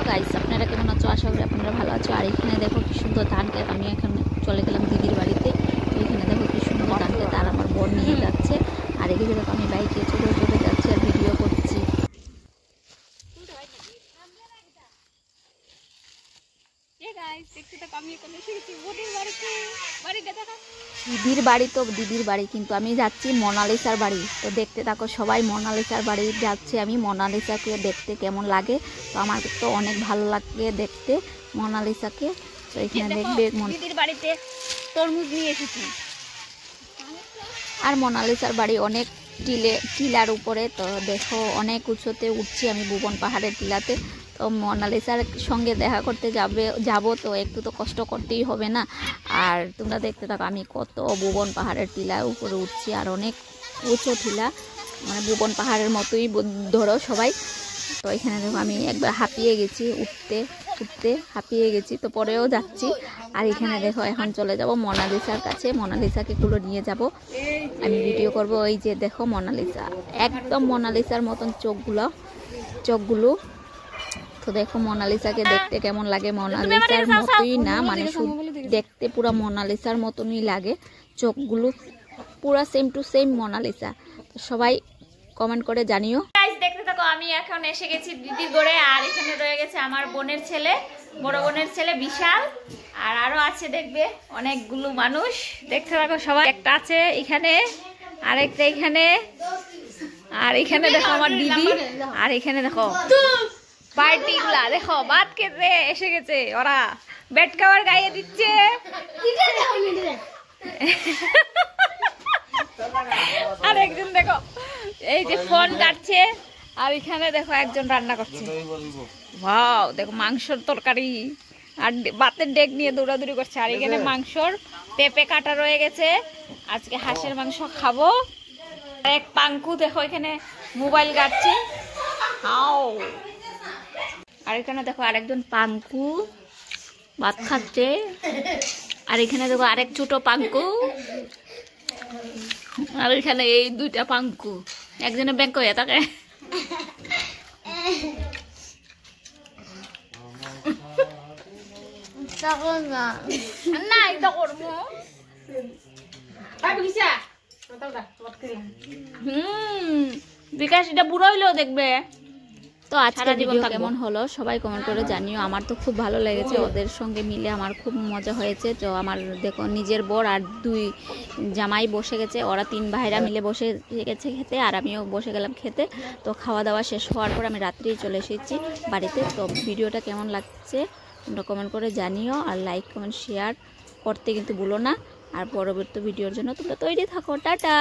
Guys, আপনারা কেমন আছো? আশা করি আপনারা ভালো আছো। আর এখানে দেখো কি সুন্দর ধান ক্ষেত। আমি এখানে চলে গেলাম দিদির বাড়িতে। তো এখানে দেখো কি সুন্দর ধান ক্ষেত, আর আমার বোন নিয়ে যাচ্ছে। আর এদিকে দেখো আমি বাইকে চলে চলে যাচ্ছি আর ভিডিও করছি। দিদির বাড়ি কিন্তু আমি যাচ্ছি মোনালিসার বাড়ি। তো দেখতে থাকো সবাই, মোনালিসার বাড়ি যাচ্ছে আমি। মোনালিসাকে দেখতে কেমন লাগে, তো আমার তো অনেক ভালো লাগে দেখতে মোনালিসাকে। তো এখানে দেখবে দিদির বাড়িতে তরমুজ নিয়ে এসেছি। আর মোনালিসার বাড়ি অনেক টিলার উপরে। তো দেখো অনেক উঁচুতে উঠছি আমি ভুবন পাহাড়ের টিলাতে। তো মোনালিসার সঙ্গে দেখা করতে যাব তো একটু তো কষ্ট করতেই হবে না। আর তোমরা দেখতে থাকো আমি কত ভুবন পাহাড়ের টিলার উপরে উঠছি। আর অনেক উঁচু টিলা, মানে ভুবন পাহাড়ের মতোই ধরো সবাই। তো এখানে দেখো আমি একবার হাঁপিয়ে গেছি, উঠতে হাঁপিয়ে গেছি, তো পরেও যাচ্ছি। আর এখানে দেখো এখন চলে যাব মোনালিসার কাছে। মোনালিসাকে গুলো নিয়ে যাব, আমি ভিডিও করব। ওই যে দেখো মোনালিসা, একদম মোনালিসার মতন চোখগুলো। তো দেখো মোনালিসাকে দেখতে কেমন লাগে। মোনালিসার মতোই না, মানে দেখতে পুরো মোনালিসার মতনই লাগে। চোখগুলো পুরো সেম টু সেম মোনালিসা। তো সবাই কমেন্ট করে জানিও। দেখতে থাকো আমি এখন এসে গেছি দিদির ঘরে। আর এখানে রয়ে গেছে আমার বোনের ছেলে, বড় বোনের ছেলে বিশাল। আর আরো আছে দেখবে অনেকগুলো মানুষ। দেখতে থাকো সবাই। একটা আছে এখানে, আরেকটা এখানে, আর এখানে দেখো আমার দিদি। আর এখানে দেখো পার্টিগুলা, দেখো ভাত খেতে এসে গেছে ওরা, বেড কভার গায়ে দিচ্ছে। আর একজন দেখো এই যে ফোন কাটছে। আর এখানে দেখো একজন রান্না করছে। ওয়াও, দেখো মাংসর তরকারি আর ভাতের ডেক নিয়ে দৌড়াদৌড়ি করছে। আর এখানে মাংসর পেঁপে কাটা রয়ে গেছে, আজকে হাঁসের মাংস খাবো। এক পাঙ্কু দেখো এখানে মোবাইল কাটছে। আর এখানে দেখো আরেকজন পাঙ্কু ভাত খাচ্ছে। আর এখানে দেখো আরেক ছোট পাঙ্কু। আর এখানে এই দুইটা পাঙ্কু, একজনে ব্যাংক হয়ে থাকে। বিকাশ এটা বুড়ো হইলেও দেখবে। তো আজকের জীবন কেমন হলো সবাই কমেন্ট করে জানিও। আমার তো খুব ভালো লেগেছে, ওদের সঙ্গে মিলে আমার খুব মজা হয়েছে। তো আমার দেখো নিজের বর আর দুই জামাই বসে গেছে, ওরা তিন ভাইরা মিলে বসে গেছে খেতে, আর আমিও বসে গেলাম খেতে। তো খাওয়া দাওয়া শেষ হওয়ার পর আমি রাত্রেই চলে এসেছি বাড়িতে। তো ভিডিওটা কেমন লাগছে তোমরা কমেন্ট করে জানিও। আর লাইক কমেন্ট শেয়ার করতে কিন্তু ভুলো না। আর পরবর্তী ভিডিওর জন্য তোমরা তৈরি থাকো। টাটা।